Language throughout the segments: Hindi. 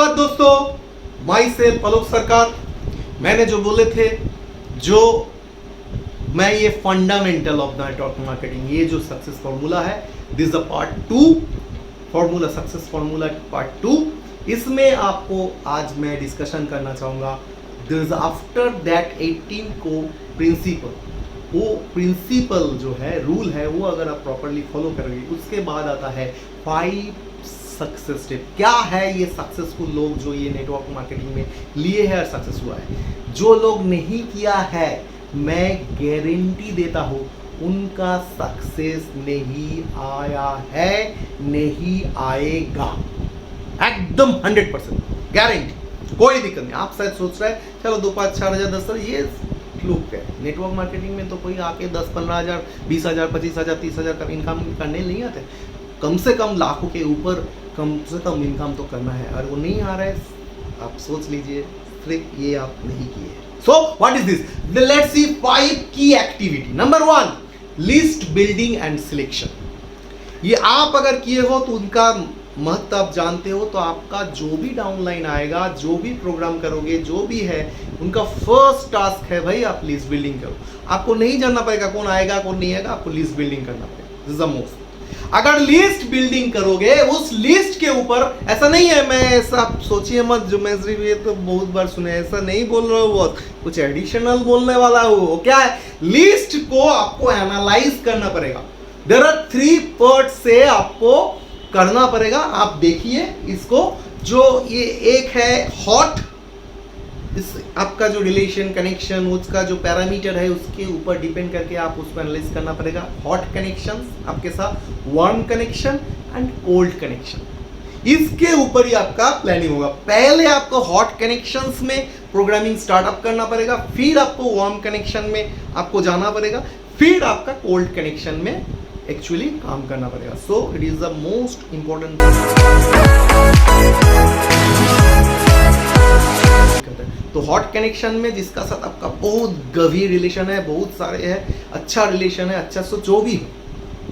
सुप्रभात दोस्तों, माई सेल्फ आलोक सरकार। मैंने जो बोले थे, जो मैं ये fundamental of the network marketing, ये जो सक्सेस फॉर्मूला है, this the part 2 formula, success formula part 2। इसमें आपको आज मैं डिस्कशन करना चाहूँगा दिस आफ्टर दैट 18 को प्रिंसिपल, वो प्रिंसिपल जो है, रूल है, वो अगर आप प्रॉपरली फॉलो करोगे, उसके बाद आता है 5 सक्सेस स्टेप। क्या है ये सक्सेसफुल लोग जो ये नेटवर्क मार्केटिंग में लिए हैं और सक्सेस हुआ है। जो लोग नहीं किया है, मैं गारंटी देता हूँ उनका सक्सेस नहीं आया है, नहीं आएगा, एकदम 100% गारंटी, कोई दिक्कत नहीं। आप शायद सोच रहे हैं चलो 2, 5, 4 हज़ार 10 ये लोग है नेटवर्क मार्केटिंग में, तो कोई आके 10, 15 हज़ार, 20 हज़ार, 25 हज़ार, 30 हज़ार का इनकम करने नहीं आते। कम से कम लाखों के ऊपर कम से कम इनकम तो करना है, और वो नहीं आ रहा है, आप सोच लीजिए सिर्फ ये आप नहीं किए। So what is this, let's see 5 की activity. Number 1, list building and selection. ये आप अगर किए हो तो उनका महत्व आप जानते हो, तो आपका जो भी डाउनलाइन आएगा, जो भी प्रोग्राम करोगे, जो भी है, उनका फर्स्ट टास्क है भाई आप लिस्ट बिल्डिंग करो। आपको नहीं जानना पड़ेगा कौन आएगा कौन नहीं आएगा, आपको लिस्ट बिल्डिंग करना पड़ेगा, दिस इज द मोस्ट। अगर लिस्ट बिल्डिंग करोगे, उस लिस्ट के ऊपर, ऐसा नहीं है, मैं ऐसा सोचिए मत, जो मैं सिर्फ ये तो बहुत बार सुने, ऐसा नहीं बोल रहा हूँ, बहुत कुछ एडिशनल बोलने वाला हूँ। क्या है, लिस्ट को आपको एनालाइज करना पड़ेगा। देयर आर 3 पार्ट से आपको करना पड़ेगा। आप देखिए इसको, जो ये एक है हॉट, इस आपका जो रिलेशन कनेक्शन, उसका जो पैरामीटर है, उसके ऊपर डिपेंड करके आप उसको एनालाइज करना पड़ेगा। हॉट कनेक्शंस आपके साथ, warm connection and cold connection, इसके ऊपर ही आपका प्लानिंग होगा। पहले आपको हॉट कनेक्शंस में प्रोग्रामिंग स्टार्टअप करना पड़ेगा, फिर आपको वार्म कनेक्शन में आपको जाना पड़ेगा, फिर आपका कोल्ड कनेक्शन में एक्चुअली काम करना पड़ेगा। So it is the most important. तो हॉट कनेक्शन में जिसका साथ आपका बहुत गंभीर रिलेशन है, बहुत सारे है, अच्छा रिलेशन है, अच्छा सो जो भी हो,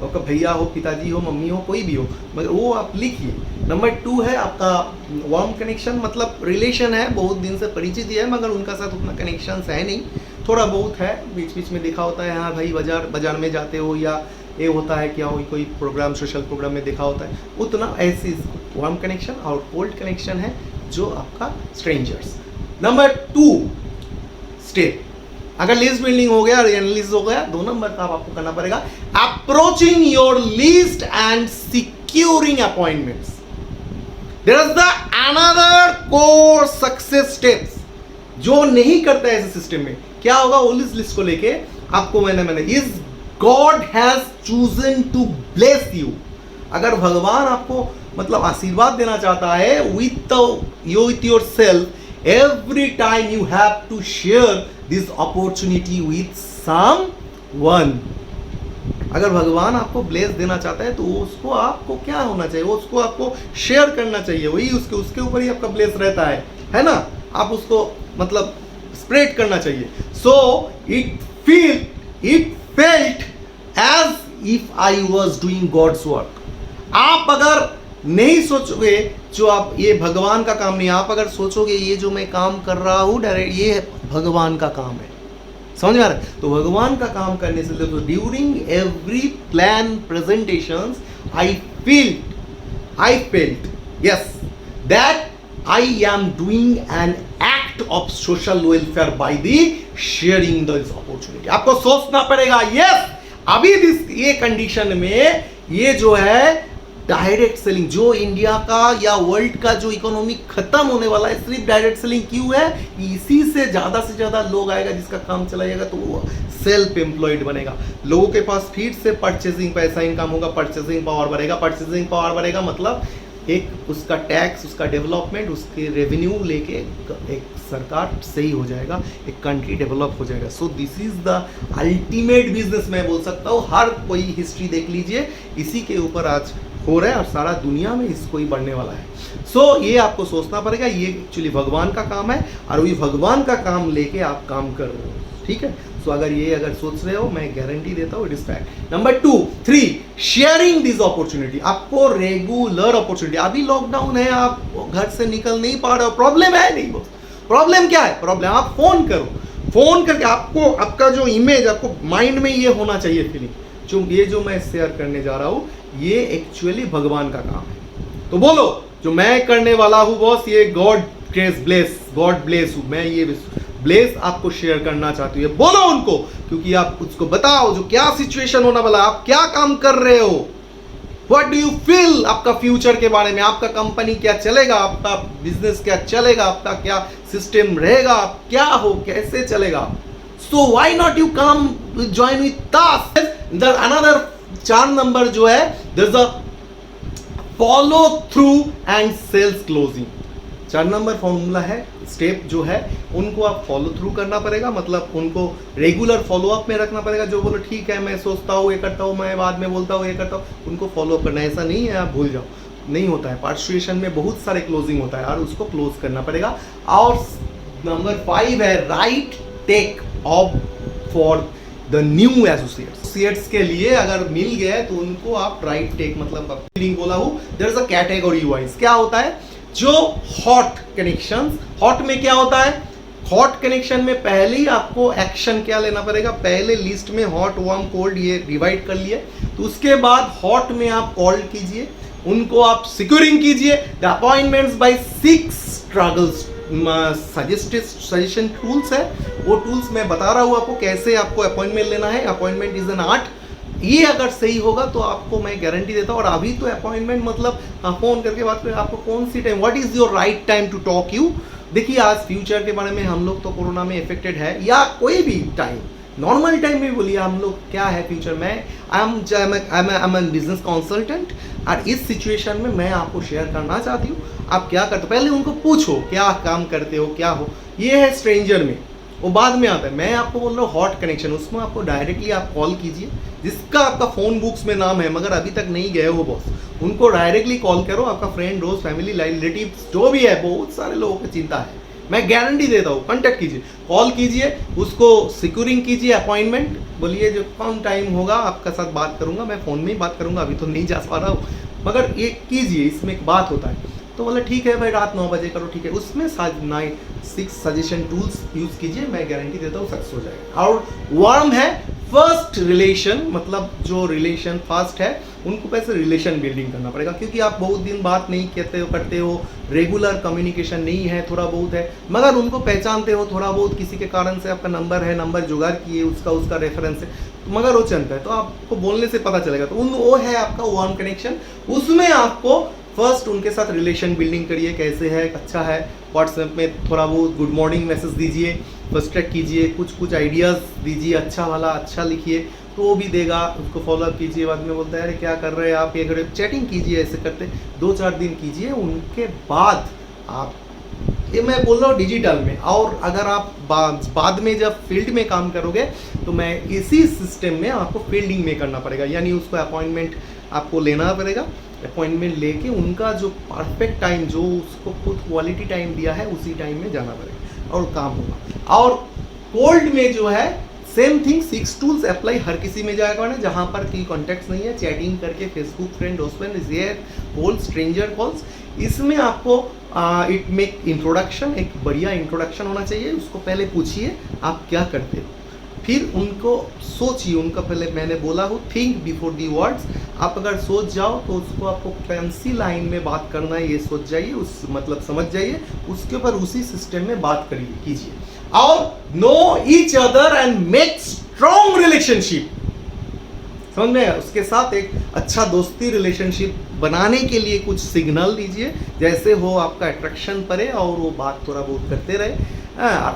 आपका भैया हो, पिताजी हो, मम्मी हो, कोई भी हो, मगर वो आप लिखिए। नंबर 2 है आपका वार्म कनेक्शन, मतलब रिलेशन है, बहुत दिन से परिचित है, मगर उनका साथ उतना कनेक्शन है नहीं, थोड़ा बहुत है, बीच बीच में देखा होता है, हाँ भाई बाजार में जाते हो, या ये होता है क्या, कोई प्रोग्राम, सोशल प्रोग्राम में देखा होता है, उतना ऐसी वार्म कनेक्शन। और कोल्ड कनेक्शन है जो आपका स्ट्रेंजर्स। नंबर 2 स्टेप, अगर लिस्ट बिल्डिंग हो गया और एनालिसिस हो गया, 2 नंबर का आपको करना पड़ेगा approaching your list and securing appointments. There is the another core success steps. जो नहीं करता है ऐसे सिस्टम में, क्या होगा, वो लिस्ट को लेके आपको मैंने is God has chosen to bless you. अगर भगवान आपको मतलब आशीर्वाद देना चाहता है with yourself, every time you have to share this opportunity with someone। अगर भगवान आपको ब्लेस देना चाहता है तो उसको आपको क्या होना चाहिए, वो उसको आपको शेयर करना चाहिए, वही उसके ऊपर ही आपका ब्लेस रहता है ना। आप उसको मतलब स्प्रेड करना चाहिए। So it felt as if I was doing God's work. आप अगर नहीं सोचोगे, जो आप ये भगवान का काम नहीं, आप अगर सोचोगे ये जो मैं काम कर रहा हूँ डायरेक्ट ये भगवान का काम है, समझ में आ रहा है, तो भगवान का काम करने से तो during every plan presentations I felt yes that I am doing an act of social welfare by the sharing this opportunity. आपको सोचना पड़ेगा, यस अभी ये कंडीशन में ये जो है डायरेक्ट सेलिंग, जो इंडिया का या वर्ल्ड का जो इकोनॉमी खत्म होने वाला है, सिर्फ डायरेक्ट सेलिंग क्यों है, इसी से ज्यादा लोग आएगा जिसका काम चलाएगा, तो वो सेल्फ एम्प्लॉयड बनेगा। लोगों के पास फिर से परचेसिंग पैसा इनकम होगा, परचेसिंग पावर बढ़ेगा, परचेसिंग पावर बढ़ेगा मतलब एक उसका टैक्स, उसका डेवलपमेंट, उसके रेवेन्यू लेके एक सरकार सही हो जाएगा, एक कंट्री डेवलप हो जाएगा। So this is the ultimate business, मैं बोल सकता हूँ। हर कोई हिस्ट्री देख लीजिए, इसी के ऊपर आज हो रहा है और सारा दुनिया में इसको ही बढ़ने वाला है। सो ये आपको सोचना पड़ेगा, ये एक्चुअली भगवान का काम है और वही भगवान का काम लेके आप काम कर रहे हो, ठीक है। सो अगर ये अगर सोच रहे हो, मैं गारंटी देता हूँ it is fact. Number 2 3 sharing this opportunity, आपको रेगुलर अपॉर्चुनिटी, अभी लॉकडाउन है, आप घर से निकल नहीं पा रहे हो, प्रॉब्लम है नहीं, प्रॉब्लम क्या है, प्रॉब्लम आप फोन करो, फोन करके आपको आपका जो इमेज, आपको माइंड में ये होना चाहिए फीलिंग, जो ये जो मैं शेयर करने जा रहा हूँ ये एक्चुअली भगवान का काम है। तो बोलो जो मैं करने वाला हूँ बॉस, ये गॉड ब्लेस हूँ मैं, ये ब्लेस आपको शेयर करना चाहती हूँ, बोलो उनको, क्योंकि आप उसको बताओ जो क्या सिचुएशन होना वाला, आप क्या काम कर रहे हो, व्हाट डू यू फील, आपका फ्यूचर के बारे में, आपका कंपनी क्या चलेगा, आपका बिजनेस क्या चलेगा, आपका क्या सिस्टम रहेगा, क्या हो, कैसे चलेगा। So why not you come join with us. Another 4 number जो है, there is a follow through and sales closing. 4 number formula है, स्टेप जो है उनको आप फॉलो थ्रू करना पड़ेगा, मतलब उनको रेगुलर फॉलो अप में रखना पड़ेगा। जो बोलो ठीक है मैं सोचता हूँ ये करता हूँ, मैं बाद में बोलता हूँ ये करता हूँ, उनको फॉलो करना है, ऐसा नहीं है आप भूल जाओ, नहीं होता है। पार्टिसिपेशन में बहुत सारे क्लोजिंग होता है और उसको क्लोज करना पड़ेगा। और नंबर 5 है right take off for the new associates के लिए अगर मिल गया तो उनको आप राइट टेक, मतलब फीलिंग बोला हूँ, there is a category wise. क्या होता है, जो हॉट कनेक्शंस, हॉट में क्या होता है, हॉट कनेक्शन में पहले ही आपको एक्शन क्या लेना पड़ेगा, पहले लिस्ट में हॉट वार्म कोल्ड ये डिवाइड कर लिए, तो उसके बाद हॉट में आप कॉल कीजिए, उनको आप सिक्योरिंग कीजिए। The appointments by 6 struggles suggestion tools है, वो टूल्स मैं बता रहा हूँ आपको कैसे आपको अपॉइंटमेंट लेना है। अपॉइंटमेंट इज एन आर्ट, ये अगर सही होगा तो आपको मैं गारंटी देता हूँ। और अभी तो अपॉइंटमेंट मतलब फोन करके बात करें, आपको कौन सी time, what is your right time to talk you. देखिए आज फ्यूचर के बारे में हम लोग तो कोरोना में इफेक्टेड है, या कोई भी टाइम नॉर्मल टाइम में बोलिए हम लोग क्या है फ्यूचर में, आई एम बिजनेस कंसल्टेंट और इस सिचुएशन में मैं आपको शेयर करना चाहती हूँ। आप क्या करते हो पहले उनको पूछो क्या काम करते हो, क्या हो, ये है स्ट्रेंजर में, वो बाद में आता है। मैं आपको बोल रहा हूँ हॉट कनेक्शन, उसमें आपको डायरेक्टली आप कॉल कीजिए, जिसका आपका फोन बुक्स में नाम है मगर अभी तक नहीं गए हो बॉस, उनको डायरेक्टली कॉल करो। आपका फ्रेंड दोस्त फैमिली रिलेटिव जो भी है, बहुत सारे लोगों की चिंता है, मैं गारंटी देता हूँ, कांटेक्ट कीजिए, कॉल कीजिए, उसको सिक्योरिंग कीजिए अपॉइंटमेंट, बोलिए जो कम टाइम होगा आपका साथ बात करूंगा, मैं फ़ोन में ही बात करूंगा, अभी तो नहीं जा पा रहा हूँ, मगर ये कीजिए, इसमें एक बात होता है। तो बोले ठीक है भाई रात 9 बजे करो, ठीक है, उसमें 6 सजेशन टूल्स यूज़ कीजिए, मैं गारंटी देता हूँ सक्सेस हो जाएगा। और वार्म है फर्स्ट रिलेशन, मतलब जो रिलेशन फर्स्ट है उनको कैसे रिलेशन बिल्डिंग करना पड़ेगा, क्योंकि आप बहुत दिन बात नहीं करते हो, रेगुलर कम्युनिकेशन नहीं है, थोड़ा बहुत है, मगर उनको पहचानते हो थोड़ा बहुत, किसी के कारण से आपका नंबर है, नंबर जुगाड़ किए, उसका रेफरेंस है, मगर वो चलता है, तो आपको बोलने से पता चलेगा, तो वो है आपका वार्म कनेक्शन। उसमें आपको फर्स्ट उनके साथ रिलेशन बिल्डिंग करिए, कैसे है, अच्छा है, व्हाट्सएप में थोड़ा बहुत गुड मॉर्निंग मैसेज दीजिए, फर्स्ट ट्रैक कीजिए, कुछ आइडियाज़ दीजिए, अच्छा वाला अच्छा लिखिए, तो वो भी देगा, उसको फॉलोअप कीजिए, बाद में बोलता है अरे क्या कर रहे हैं आप, ये करें, चैटिंग कीजिए, ऐसे करते 2-4 दिन कीजिए, उनके बाद आप, ये मैं बोल रहा हूँ डिजिटल में, और अगर आप बाद में जब फील्ड में काम करोगे तो मैं इसी सिस्टम में आपको फील्डिंग में करना पड़ेगा, यानी उसको अपॉइंटमेंट आपको लेना पड़ेगा, अपॉइंटमेंट लेके उनका जो परफेक्ट टाइम, जो उसको खुद क्वालिटी टाइम दिया है उसी टाइम में जाना पड़ेगा और काम होगा। और कोल्ड में जो है सेम थिंग, 6 टूल्स अप्लाई हर किसी में जाएगा ना, जहाँ पर कोई कॉन्टेक्ट्स नहीं है, चैटिंग करके फेसबुक फ्रेंड दोस्त कॉल स्ट्रेंजर कॉल्स, इसमें आपको इट मेक इंट्रोडक्शन, एक बढ़िया इंट्रोडक्शन होना चाहिए, उसको पहले पूछिए आप क्या करते हो, फिर उनको सोचिए, उनका पहले मैंने बोला हूँ थिंक बिफोर दी वर्ड्स, आप अगर सोच जाओ तो उसको आपको फैंसी लाइन में बात करना है, ये सोच जाइए, उस मतलब समझ जाइए, उसके ऊपर उसी सिस्टम में बात करिए कीजिए, और know each other and make strong relationship, समझ में, उसके साथ एक अच्छा दोस्ती रिलेशनशिप बनाने के लिए कुछ सिग्नल दीजिए, जैसे हो आपका अट्रैक्शन पड़े और वो बात थोड़ा बहुत करते रहे।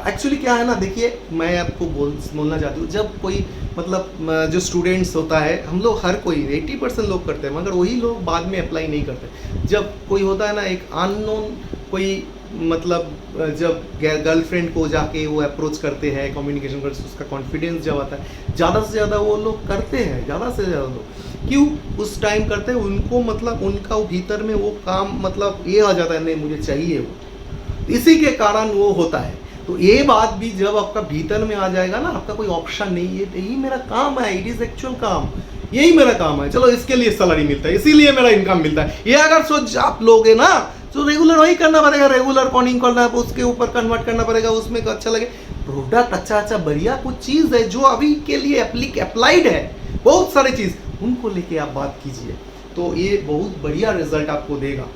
एक्चुअली क्या है ना, देखिए मैं आपको बोलना चाहती हूँ, जब कोई मतलब जो स्टूडेंट्स होता है, हम लोग हर कोई 80% लोग करते हैं, मगर वही लोग बाद में अप्लाई नहीं करते। जब कोई होता है ना एक अननोन कोई, मतलब जब गर्लफ्रेंड को जाके वो अप्रोच करते हैं, कम्युनिकेशन करते, उसका कॉन्फिडेंस जब आता है, ज़्यादा से ज़्यादा वो लोग करते हैं, ज़्यादा से ज़्यादा लोग, क्यों उस टाइम करते हैं, उनको मतलब उनका भीतर में वो काम मतलब ये आ जाता है, नहीं मुझे चाहिए वो, इसी के कारण वो होता है। तो ये बात भी जब आपका भीतर में आ जाएगा ना, आपका कोई ऑप्शन नहीं है, यही मेरा काम है, इट इज एक्चुअल काम, यही मेरा काम है, चलो इसके लिए सैलरी मिलता है, इसीलिए मेरा इनकम मिलता है, ये अगर सोच आप लोगे ना तो रेगुलर वही करना पड़ेगा, रेगुलर कॉर्निंग करना है, उसके ऊपर कन्वर्ट करना पड़ेगा, उसमें अच्छा लगे प्रोडक्ट, अच्छा बढ़िया कुछ चीज़ है जो अभी के लिए अप्लाइड है, बहुत सारे चीज़ उनको लेके आप बात कीजिए, तो ये बहुत बढ़िया रिजल्ट आपको देगा।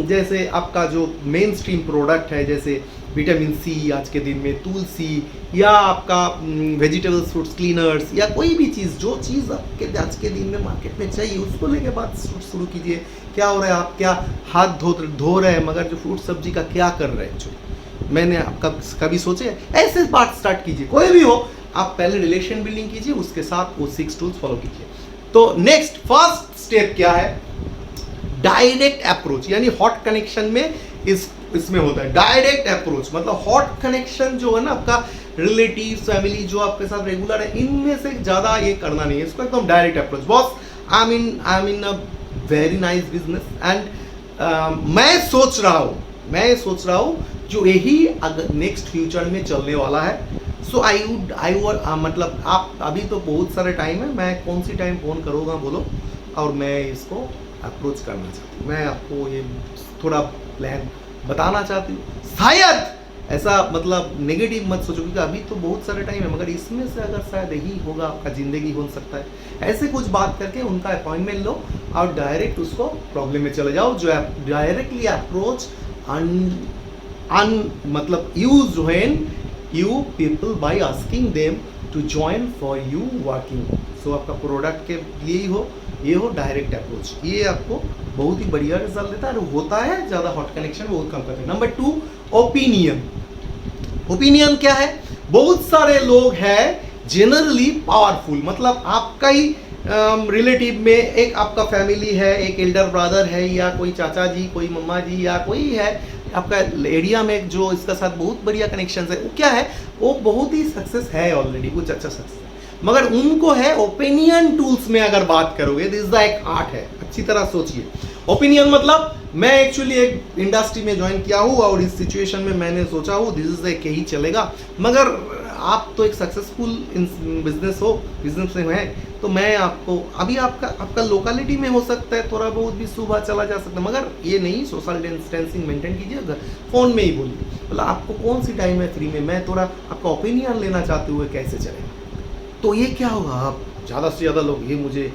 जैसे आपका जो मेन स्ट्रीम प्रोडक्ट है, जैसे विटामिन सी आज के दिन में, तुलसी, या आपका वेजिटेबल्स फ्रूट्स क्लीनर्स, या कोई भी चीज़, जो चीज़ आपके आज के दिन में मार्केट में चाहिए उसको लेके बात शुरू कीजिए। क्या हो रहा है, आप क्या हाथ धो रहे हैं, मगर जो फ्रूट सब्जी का क्या कर रहे हैं, जो मैंने आपका कभी सोचे, ऐसे बात स्टार्ट कीजिए, कोई भी हो, आप पहले रिलेशन बिल्डिंग कीजिए, उसके साथ वो 6 टूल्स फॉलो कीजिए। तो नेक्स्ट फर्स्ट स्टेप क्या है, डायरेक्ट अप्रोच, यानी हॉट कनेक्शन में इसमें होता है डायरेक्ट अप्रोच, मतलब हॉट कनेक्शन जो है ना आपका रिलेटिव फैमिली जो आपके साथ रेगुलर है, इनमें से ज्यादा ये करना नहीं है, इसको एकदम direct approach. Boss I mean a very nice business and मैं सोच रहा हूँ जो यही अगर नेक्स्ट फ्यूचर में चलने वाला है। सो आई वुड मतलब आप अभी तो बहुत सारे टाइम है, मैं कौन सी टाइम फोन करूँगा बोलो, और मैं इसको अप्रोच करना चाहती हूँ, मैं आपको ये थोड़ा प्लान बताना चाहती हूँ। शायद ऐसा मतलब नेगेटिव मत सोचो, क्योंकि अभी तो बहुत सारे टाइम है, मगर इसमें से अगर शायद यही होगा आपका ज़िंदगी हो सकता है, ऐसे कुछ बात करके उनका अपॉइंटमेंट लो और डायरेक्ट उसको प्रॉब्लम में चले जाओ, जो डायरेक्टली अप्रोच मतलब use when you people by asking them to join for you working. So आपका प्रोडक्ट के लिए ही हो, ये हो डायरेक्ट अप्रोच, ये आपको बहुत ही बढ़िया रिजल्ट देता है, होता है ज़्यादा हॉट कनेक्शन बहुत कम करते हैं। Number 2, opinion. ओपिनियन क्या है, बहुत सारे लोग हैं जनरली पावरफुल, मतलब आपका ही रिलेटिव में एक आपका फैमिली है, एक एल्डर ब्रदर है, या कोई चाचा जी, कोई मम्मा जी, या कोई है आपका एरिया में जो इसका साथ बहुत बढ़िया कनेक्शन है, वो क्या है, वो बहुत ही सक्सेस है ऑलरेडी, कुछ अच्छा सक्सेस है, मगर उनको है ओपिनियन टूल्स में अगर बात करोगे, दिस इज एक आर्ट है, अच्छी तरह सोचिए। ओपिनियन मतलब मैं एक्चुअली एक इंडस्ट्री में ज्वाइन किया हूँ और इस सिचुएशन में मैंने सोचा हूँ दिस इज एक यही चलेगा, मगर आप तो एक सक्सेसफुल बिजनेस में है, तो मैं आपको अभी आपका लोकेलिटी में हो सकता है थोड़ा बहुत भी सुबह चला जा सकता है, मगर ये नहीं, सोशल डिस्टेंसिंग मेंटेन कीजिए, फ़ोन में ही बोलिए, मतलब आपको कौन सी टाइम है फ्री में, मैं थोड़ा आपका ओपिनियन लेना चाहते हुए कैसे चलेगा। तो ये क्या होगा, आप ज़्यादा से ज़्यादा लोग ये मुझे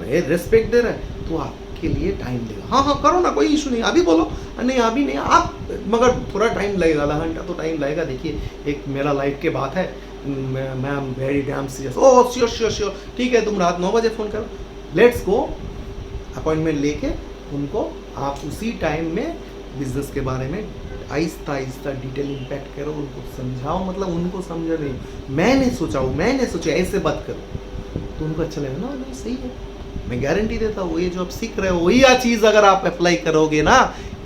रेस्पेक्ट दे रहे हैं, तो आपके लिए टाइम लेगा। हाँ करो ना, कोई इशू नहीं, अभी बोलो नहीं अभी नहीं, आप मगर थोड़ा टाइम लगेगा, आधा घंटा तो टाइम लगेगा। देखिए एक मेरा लाइफ के बात है, मैं am very dam serious, oh sure ठीक है, तुम रात 9 बजे फ़ोन करो, लेट्स गो, अपॉइंटमेंट लेके उनको आप उसी टाइम में बिजनेस के बारे में आहिस्ता डिटेल इम्पैक्ट करो, उनको समझाओ, मतलब उनको समझा नहीं, मैंने सोचा ऐसे बात करो, तो उनको अच्छा लगेगा ना, नहीं सही है, मैं गारंटी देता हूँ ये जो आप सीख रहे हो वही चीज़ अगर आप अप्लाई करोगे ना,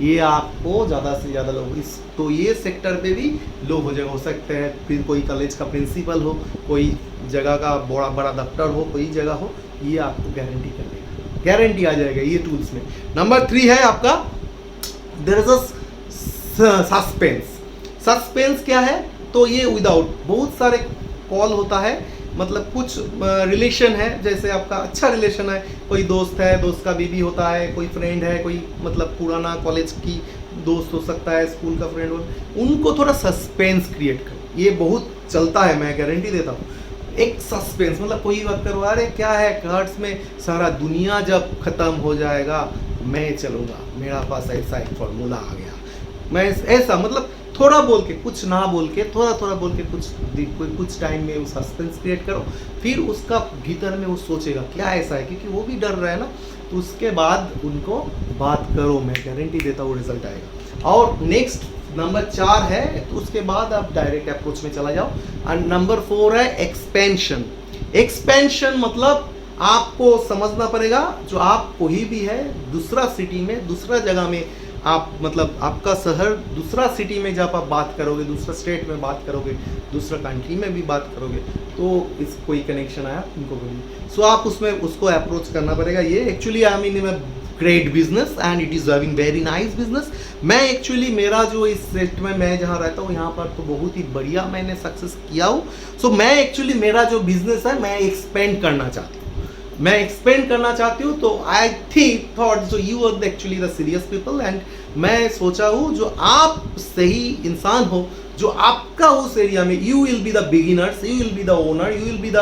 ये आपको ज़्यादा से ज़्यादा लोग तो ये सेक्टर पे भी लोग हो सकते हैं, फिर कोई कॉलेज का प्रिंसिपल हो, कोई जगह का बड़ा दफ्तर हो, कोई जगह हो, ये आपको गारंटी कर देगा, गारंटी आ जाएगा ये टूल्स में। नंबर 3 है आपका देयर इज अ सस्पेंस क्या है, तो ये विदाउट बहुत सारे कॉल होता है, मतलब कुछ रिलेशन है, जैसे आपका अच्छा रिलेशन है, कोई दोस्त है, दोस्त का बीवी होता है, कोई फ्रेंड है, कोई मतलब पुराना कॉलेज की दोस्त हो सकता है, स्कूल का फ्रेंड हो, उनको थोड़ा सस्पेंस क्रिएट करो, ये बहुत चलता है, मैं गारंटी देता हूँ। एक सस्पेंस मतलब कोई बात करो, अरे क्या है कार्ड्स में, सारा दुनिया जब खत्म हो जाएगा मैं चलूँगा, मेरा पास ऐसा एक फॉर्मूला आ गया, मैं ऐसा मतलब थोड़ा बोल के, कुछ ना बोल के, थोड़ा बोल के कुछ टाइम में वो सस्पेंस क्रिएट करो, फिर उसका भीतर में वो सोचेगा क्या ऐसा है, क्योंकि वो भी डर रहा है ना, तो उसके बाद उनको बात करो, मैं गारंटी देता हूँ रिजल्ट आएगा। और नेक्स्ट नंबर 4 है, तो उसके बाद आप डायरेक्ट अप्रोच में चला जाओ। और नंबर 4 है एक्सपेंशन मतलब आपको समझना पड़ेगा, जो आप कोई भी है दूसरा सिटी में, दूसरा जगह में आप मतलब आपका शहर दूसरा सिटी में जब आप बात करोगे, दूसरा स्टेट में बात करोगे, दूसरा कंट्री में भी बात करोगे, तो इस कोई कनेक्शन आया उनको बोलिए। सो आप उसमें उसको अप्रोच करना पड़ेगा। ये actually I mean great business and it is having very nice business. मैं एक्चुअली मेरा जो इस सेट में मैं जहाँ रहता हूँ यहाँ पर तो बहुत ही बढ़िया मैंने सक्सेस किया हूँ। सो मैं एक्चुअली मेरा जो बिजनेस है मैं एक्सपेंड करना चाहती हूँ, तो I thought so you are actually the serious people and मैं सोचा हूँ जो आप सही इंसान हो, जो आपका उस एरिया में you will be the beginners, you will be the owner, you will be the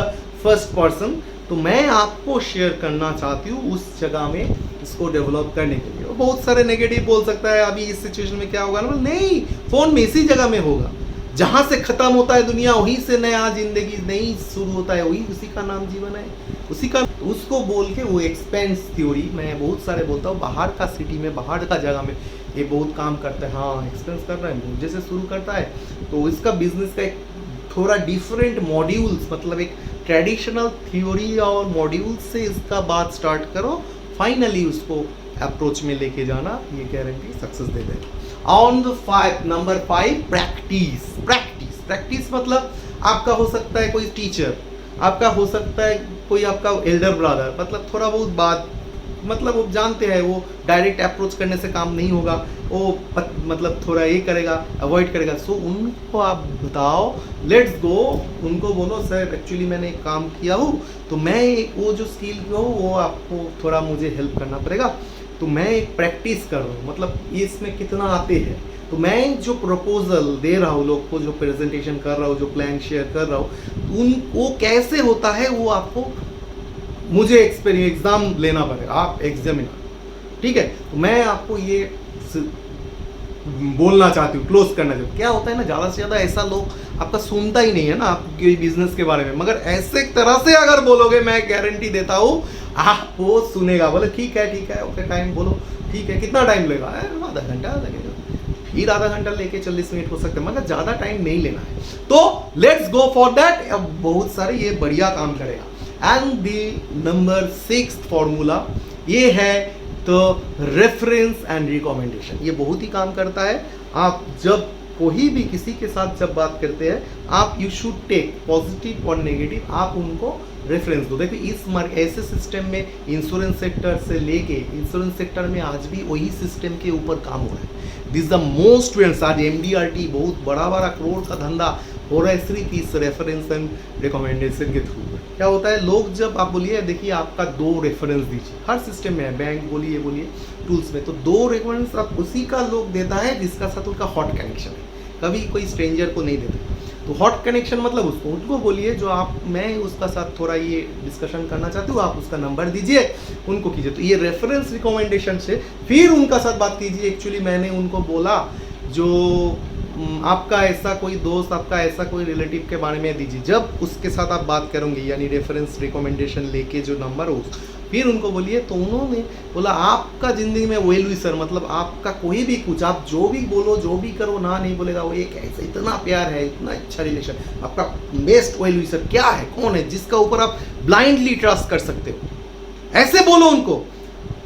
first person, तो मैं आपको शेयर करना चाहती हूँ उस जगह में इसको डेवलप करने के लिए। बहुत सारे नेगेटिव बोल सकता है अभी इस सिचुएशन में क्या होगा ना, नहीं, फोन में इसी जगह में होगा, जहां से खत्म होता है दुनिया वहीं से नया जिंदगी नहीं शुरू होता है, वही उसी का नाम जीवन है, उसी का उसको बोल के वो एक्सपेंस थ्योरी मैं बहुत सारे बोलता हूँ। बाहर का सिटी में, बाहर का जगह में ये बहुत काम करता है। हाँ, एक्सपेंस कर रहा है जैसे शुरू करता है, तो इसका बिजनेस का एक थोड़ा डिफरेंट मॉड्यूल्स, मतलब एक ट्रेडिशनल थ्योरी और मॉड्यूल्स से इसका बात स्टार्ट करो, फाइनली उसको अप्रोच में लेके जाना, ये गारंटी सक्सेस दे देगा। ऑन द नंबर 5, प्रैक्टिस मतलब आपका हो सकता है कोई टीचर, आपका हो सकता है कोई आपका एल्डर ब्रदर, मतलब थोड़ा बहुत बात, मतलब वो जानते हैं वो डायरेक्ट अप्रोच करने से काम नहीं होगा, वो मतलब थोड़ा ये करेगा, अवॉइड करेगा। सो उनको आप बताओ, लेट्स गो, उनको बोलो सर एक्चुअली मैंने एक काम किया हूँ, तो मैं वो जो स्किल की हूँ वो आपको थोड़ा मुझे हेल्प करना पड़ेगा, तो मैं एक प्रैक्टिस कर रहा हूँ, मतलब ये इसमें कितना आते हैं, तो मैं जो प्रपोजल दे रहा हूँ लोग को, जो प्रेजेंटेशन कर रहा हूँ, जो प्लान शेयर कर रहा हूँ, वो कैसे होता है वो आपको मुझे एग्जाम लेना पड़ेगा, आप एग्जामिनर, ठीक है। तो मैं आपको ये बोलना चाहती हूँ, क्लोज करना चाहती हूँ। क्या होता है ना, ज़्यादा से ज़्यादा ऐसा लोग आपका सुनता ही नहीं है ना आपके बिजनेस के बारे में, मगर ऐसे तरह से अगर बोलोगे मैं गारंटी देता हूँ आप वो सुनेगा, बोले ठीक है ओके, टाइम बोलो, ठीक है, कितना टाइम लेगा, आधा घंटा लगेगा, फिर आधा घंटा लेके 40 मिनट हो सकते हैं, मगर ज़्यादा टाइम नहीं लेना है। तो लेट्स गो फॉर दैट। अब बहुत सारे ये बढ़िया काम करेगा। एंड द नंबर 6 फॉर्मूला ये है तो रेफरेंस एंड रिकमेंडेशन, ये बहुत ही काम करता है। आप जब कोई भी किसी के साथ जब बात करते हैं, आप यू शुड टेक पॉजिटिव और नेगेटिव, आप उनको रेफरेंस दो। देखिए इस ऐसे सिस्टम में इंश्योरेंस सेक्टर से लेके, इंश्योरेंस सेक्टर में आज भी वही सिस्टम के ऊपर काम हो रहा है। दिस द मोस्ट आज MDRT बहुत बड़ा करोड़ का धंधा हो रहा है सिर्फ इस रेफरेंस एंड रिकमेंडेशन के थ्रू। क्या होता है, लोग जब आप बोलिए देखिए आपका 2 रेफरेंस दीजिए, हर सिस्टम में है, बैंक बोलिए टूल्स में, तो 2 रेफरेंस आप उसी का लोग देता है जिसका साथ उनका हॉट कनेक्शन है, कभी कोई स्ट्रेंजर को नहीं देता। तो हॉट कनेक्शन मतलब उनको बोलिए जो आप, मैं उसका साथ थोड़ा ये डिस्कशन करना चाहती हूँ, आप उसका नंबर दीजिए, उनको कीजिए। तो ये रेफरेंस रिकमेंडेशन से फिर उनका साथ बात कीजिए। एक्चुअली मैंने उनको बोला जो आपका ऐसा कोई दोस्त, आपका ऐसा कोई रिलेटिव के बारे में दीजिए। जब उसके साथ आप बात करोगे, यानी रेफरेंस रिकमेंडेशन लेके जो नंबर हो, फिर उनको बोलिए। तो उन्होंने बोला आपका ज़िंदगी में वेल विशर, मतलब आपका कोई भी कुछ, आप जो भी बोलो, जो भी करो, ना नहीं बोलेगा, वो एक ऐसा इतना प्यार है, इतना अच्छा रिलेशन, आपका बेस्ट वेल विशर क्या है, कौन है जिसका ऊपर आप ब्लाइंडली ट्रस्ट कर सकते हो, ऐसे बोलो उनको,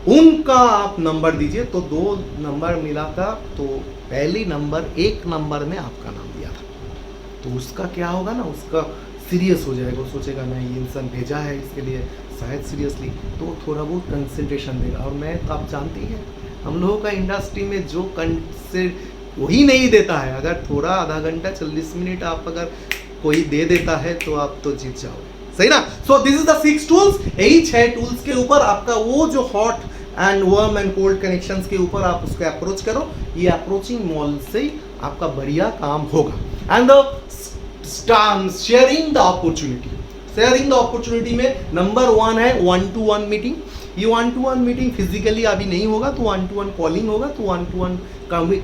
उनका आप नंबर दीजिए। तो 2 नंबर मिला था, तो पहली नंबर 1 नंबर में आपका नाम दिया था, तो उसका क्या होगा ना, उसका सीरियस हो जाएगा, वो सोचेगा नहीं ये इंसान भेजा है इसके लिए शायद सीरियसली, तो थोड़ा बहुत कंसंट्रेशन देगा। और मैं तो आप जानती हैं हम लोगों का इंडस्ट्री में जो वही नहीं देता है, अगर थोड़ा आधा घंटा 40 मिनट आप अगर कोई दे देता है तो आप तो जीत जाओगे, सही ना। So this is the 6 tools, यही 6 टूल्स के ऊपर आपका वो जो hot and warm and cold connections के ऊपर आप उसको अप्रोच करो, ये अप्रोचिंग मॉल से आपका बढ़िया काम होगा। And the sharing the opportunity, sharing the opportunity में नंबर 1 है 1-to-1 मीटिंग। ये 1-to-1 मीटिंग फिजिकली अभी नहीं होगा, तो 1-to-1 कॉलिंग होगा, तो 1-to-1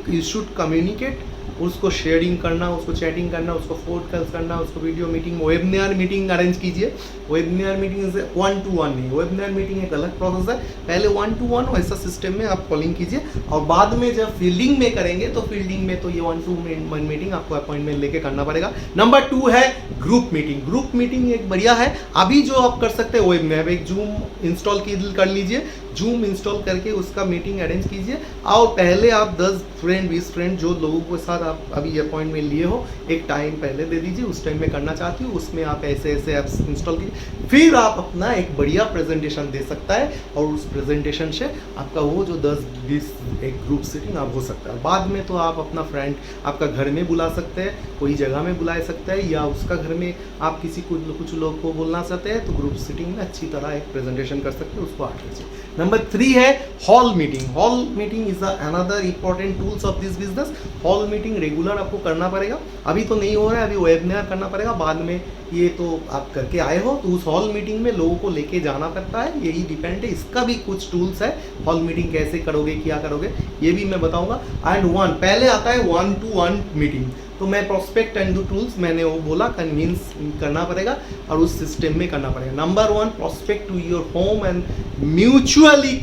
यू शुड कम्युनिकेट, उसको शेयरिंग करना, उसको चैटिंग करना, उसको फोन कॉल्स करना, उसको video meeting, webinar meeting arrange कीजिए। वेबिनार मीटिंग से 1-to-1 नहीं, वेबिनार मीटिंग एक अलग प्रोसेस है, पहले 1-to-1 वैसा सिस्टम में आप कॉलिंग कीजिए, और बाद में जब फील्डिंग में करेंगे तो फील्डिंग में तो ये 1-to-1 मीटिंग आपको अपॉइंटमेंट लेके करना पड़ेगा। नंबर 2 है ग्रुप मीटिंग। ग्रुप मीटिंग एक बढ़िया है, अभी जो आप कर सकते हैं वेब में एक जूम इंस्टॉल कर लीजिए, जूम इंस्टॉल करके उसका मीटिंग अरेंज कीजिए। और पहले आप 10 फ्रेंड 20 फ्रेंड जो लोगों के साथ आप अभी अपॉइंटमेंट लिए हो, एक टाइम पहले दे दीजिए, उस टाइम में करना चाहती हूँ, उसमें आप ऐसे ऐसे ऐप्स इंस्टॉल कीजिए, फिर आप अपना एक बढ़िया प्रेजेंटेशन दे सकता है और उस प्रेजेंटेशन से आपका वो जो 10-20 एक ग्रुप सीटिंग आप हो सकता है। बाद में तो आप अपना फ्रेंड आपका घर में बुला सकते हैं, कोई जगह में बुला सकते हैं, या उसका घर में आप किसी कुछ लोग को बोलना चाहते हैं तो ग्रुप सीटिंग में अच्छी तरह एक प्रेजेंटेशन कर सकते हैं, उसको आठ लीजिए। नंबर 3 है hall meeting. Hall meeting is another important tools of this business. Hall meeting regular आपको करना पड़ेगा, अभी तो नहीं हो रहा है, अभी वेबिनार करना पड़ेगा, बाद में ये तो आप करके आए हो, तो उस हॉल मीटिंग में लोगों को लेके जाना पड़ता है, यही डिपेंड है। इसका भी कुछ टूल्स है, हॉल मीटिंग कैसे करोगे, क्या करोगे, ये भी मैं बताऊंगा। एंड पहले आता है 1-to-1 मीटिंग, तो मैं प्रोस्पेक्ट एंड द टूल्स मैंने वो बोला कन्विंस करना पड़ेगा और उस सिस्टम में करना पड़ेगा। Number 1, prospect to your home and mutually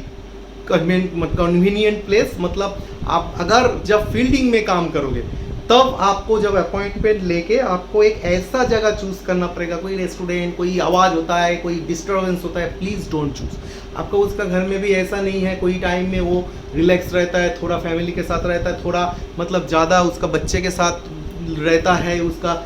convenient place. मतलब आप अगर जब फील्डिंग में काम करोगे तब आपको जब अपॉइंटमेंट लेके आपको एक ऐसा जगह चूज करना पड़ेगा, कोई रेस्टोरेंट, कोई आवाज़ होता है, कोई डिस्टर्बेंस होता है, प्लीज़ डोंट चूज। आपको उसका घर में भी ऐसा नहीं है, कोई टाइम में वो रिलैक्स रहता है, थोड़ा फैमिली के साथ रहता है, थोड़ा मतलब ज़्यादा उसका बच्चे के साथ रहता है, उसका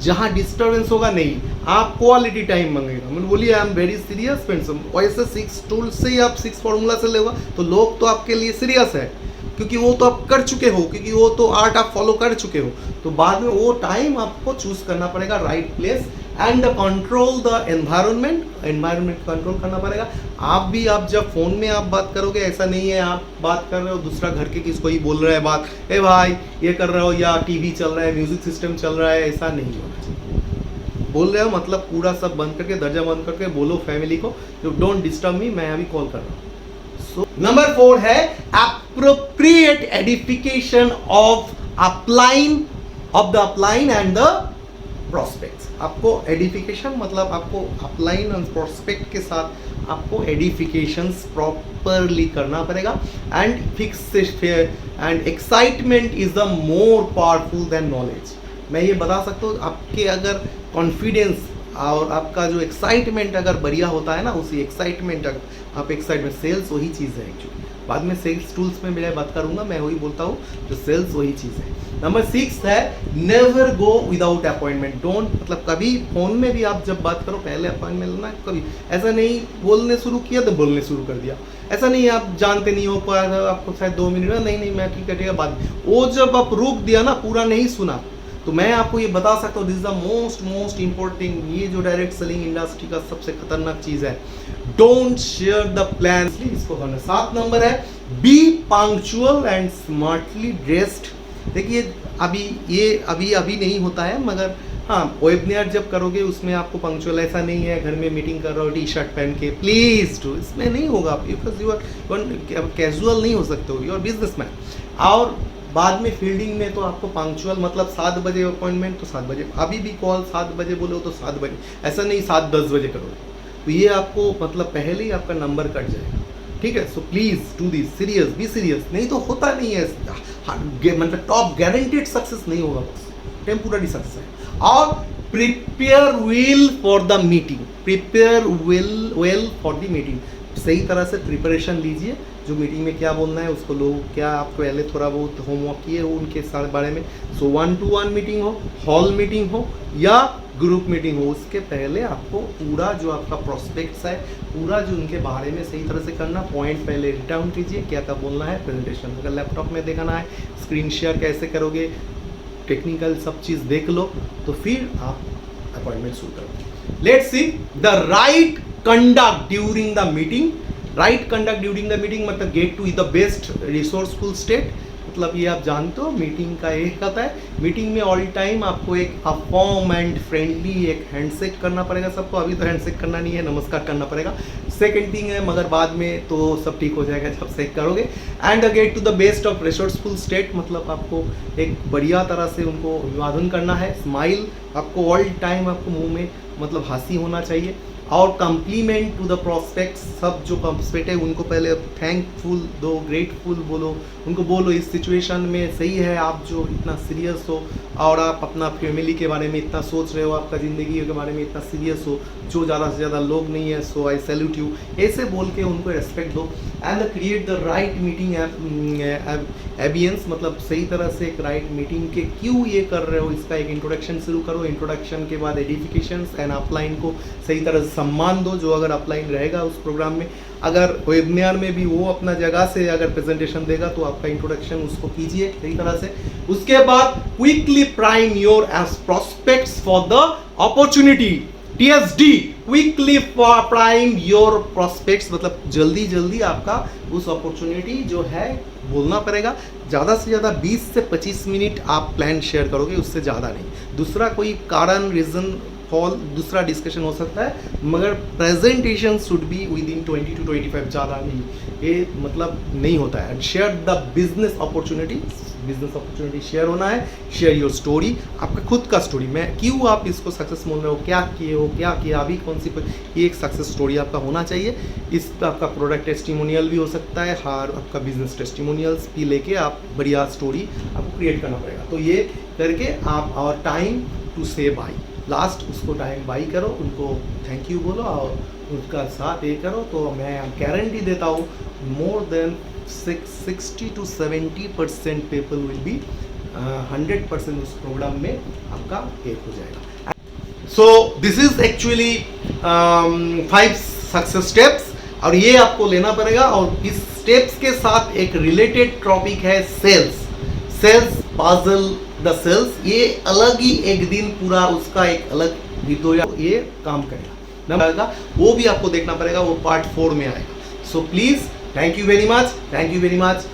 जहाँ डिस्टर्बेंस होगा नहीं, आप क्वालिटी टाइम मांगेगा। मैंने बोलिए I am very serious friends, वैसे 6 टूल से ही आप 6 फॉर्मूला से लेगा तो लोग तो आपके लिए सीरियस है, क्योंकि वो तो आप कर चुके हो, क्योंकि वो तो आर्ट आप फॉलो कर चुके हो, तो बाद में वो टाइम आपको चूज करना पड़ेगा, right place and control the environment control करना पड़ेगा। आप जब फोन में आप बात करोगे, ऐसा नहीं है आप बात कर रहे हो, दूसरा घर के किसको ही बोल रहा है बात, ए भाई ये कर रहे हो, या टीवी चल रहा है, म्यूजिक सिस्टम चल रहा है, ऐसा नहीं होना चाहिए। बोल रहे हो मतलब पूरा सब बंद करके, दरजा बंद करके बोलो फैमिली को, डोंट डिस्टर्ब मी, मैं अभी कॉल कर रहा हूँ। So, नंबर 4 है appropriate edification of the upline and the prospects। आपको एडिफिकेशन मतलब आपको अपलाइन और प्रोस्पेक्ट के साथ आपको एडिफिकेशंस प्रॉपरली करना पड़ेगा। And fix and excitement is the more powerful than knowledge. मैं ये बता सकता हूँ, आपके अगर कॉन्फिडेंस और आपका जो एक्साइटमेंट अगर बढ़िया होता है ना, उसी एक्साइटमेंट सेल्स वही चीज़ है एक्चुअली। बाद में सेल्स टूल्स में मैं बात करूंगा, मैं वही बोलता हूँ जो सेल्स वही चीज़ है। नंबर 6 है never go without appointment. Don't मतलब कभी फोन में भी आप जब बात करो पहले अपॉइंटमेंट लेना, कभी ऐसा नहीं बोलने शुरू किया तो बोलने शुरू कर दिया, ऐसा नहीं आप जानते नहीं हो, आपको शायद 2 मिनट में नहीं मैं ठीक कटेगा बाद में, वो जब आप रोक दिया ना, पूरा नहीं सुना, तो मैं आपको ये बता सकता हूँ this is the most important, ये जो डायरेक्ट सेलिंग इंडस्ट्री का सबसे खतरनाक चीज़ है, डोंट शेयर द प्लान। इसको करना। 7 नंबर है B punctual and smartly dressed. देखिए अभी नहीं होता है, मगर हाँ वेबिनार जब करोगे उसमें आपको पंक्चुअल, ऐसा नहीं है घर में मीटिंग कर रहे हो टी शर्ट पहन के, प्लीज टू, इसमें नहीं होगा, बिकॉज यू आर कैजुअल नहीं हो सकते हो, यू आर बिजनेसमैन। और बाद में फील्डिंग में तो आपको पंक्चुअल मतलब 7 बजे अपॉइंटमेंट तो 7 बजे, अभी भी कॉल 7 बजे बोले हो तो 7 बजे, ऐसा नहीं 7-10 बजे करोगे, तो ये आपको मतलब पहले ही आपका नंबर कट जाएगा, ठीक है। So please do this, serious, be serious, नहीं तो होता नहीं है, मतलब टॉप गारंटेड सक्सेस नहीं होगा, बस टेम्पोररी सक्सेस है। और prepare well for the meeting, prepare well for the meeting, सही तरह से प्रिपरेशन लीजिए, जो मीटिंग में क्या बोलना है उसको लोग क्या आप पहले थोड़ा बहुत होमवर्क किए हो उनके सारे बारे में। सो 1-to-1 मीटिंग हो, हॉल मीटिंग हो या ग्रुप मीटिंग हो, उसके पहले आपको पूरा जो आपका प्रोस्पेक्ट्स है, पूरा जो उनके बारे में सही तरह से करना, पॉइंट पहले रिट डाउन कीजिए, क्या क्या बोलना है, प्रेजेंटेशन अगर लैपटॉप में देखना है, स्क्रीन शेयर कैसे करोगे, टेक्निकल सब चीज़ देख लो, तो फिर आप अपॉइंटमेंट शुरू करो। Let's see the right conduct during the meeting. Right conduct during the meeting मतलब get to the best resourceful state, मतलब ये आप जानते हो मीटिंग का एक कहता है, मीटिंग में ऑल टाइम आपको एक फॉर्म एंड फ्रेंडली एक हैंडशेक करना पड़ेगा सबको, अभी तो हैंडशेक करना नहीं है, नमस्कार करना पड़ेगा, सेकंड थिंग है, मगर बाद में तो सब ठीक हो जाएगा जब शेक करोगे। And get to the best of resourceful state मतलब आपको एक बढ़िया तरह से उनको अभिवादन करना है, स्माइल, आपको ऑल टाइम आपको मुंह में मतलब हंसी होना चाहिए, और कम्प्लीमेंट टू द प्रोस्पेक्ट्स, सब जो प्रोस्पेक्ट है उनको पहले थैंकफुल दो, ग्रेटफुल बोलो, उनको बोलो इस सिचुएशन में सही है आप जो इतना सीरियस हो और आप अपना फैमिली के बारे में इतना सोच रहे हो, आपका ज़िंदगी के बारे में इतना सीरियस हो, जो ज़्यादा से ज़्यादा लोग नहीं है, सो आई सैल्यूट यू, ऐसे बोल के उनको रेस्पेक्ट दो। And create the right meeting ambience, मतलब सही तरह से एक राइट मीटिंग के क्यों ये कर रहे हो इसका एक इंट्रोडक्शन शुरू करो, इंट्रोडक्शन के बाद एडिफिकेशंस एंड अपलाइन को सही तरह से सम्मान दो, जो अगर अपलाइन रहेगा उस प्रोग्राम में, अगर वेबिनार में भी वो अपना जगह से अगर प्रेजेंटेशन देगा तो आपका इंट्रोडक्शन उसको कीजिए सही तरह से। उसके बाद quickly prime your age prospects for the opportunity, TSD, quickly prime your prospects, मतलब जल्दी जल्दी आपका उस अपॉर्चुनिटी जो है बोलना पड़ेगा। ज़्यादा से ज़्यादा 20 से 25 मिनट आप प्लान शेयर करोगे, उससे ज़्यादा नहीं। दूसरा कोई कारण रीज़न फॉल दूसरा डिस्कशन हो सकता है, मगर presentation should be with in 20 to 25, ज़्यादा नहीं, ये मतलब नहीं होता है। Share the business opportunity share होना है। शेयर योर स्टोरी, आपका खुद का स्टोरी, मैं क्यों आप इसको सक्सेस बोल रहे हो, क्या किए हो, क्या किया अभी, कौन सी, ये एक सक्सेस स्टोरी आपका होना चाहिए। इस पर आपका प्रोडक्ट टेस्टिमोनियल भी हो सकता है, हर आपका बिजनेस टेस्टिमोनियल्स भी लेके आप बढ़िया स्टोरी आपको क्रिएट करना पड़ेगा। तो ये करके आप और टाइम टू से बाई, लास्ट उसको टाइम बाई करो, उनको थैंक यू बोलो और उनका साथ ये करो, तो मैं गारंटी देता हूँ more than 60 to 70% people will be 100% उस प्रोग्राम में आपका एक हो जाएगा। So this is actually 5 success steps, और ये आपको लेना पड़ेगा। और इस स्टेप्स के साथ एक रिलेटेड टॉपिक है सेल्स पजल द सेल्स, ये अलग ही एक दिन पूरा उसका एक अलग वीडियो ये काम करेगा, वो भी आपको देखना पड़ेगा, वो पार्ट 4 में आएगा। So please thank you very much.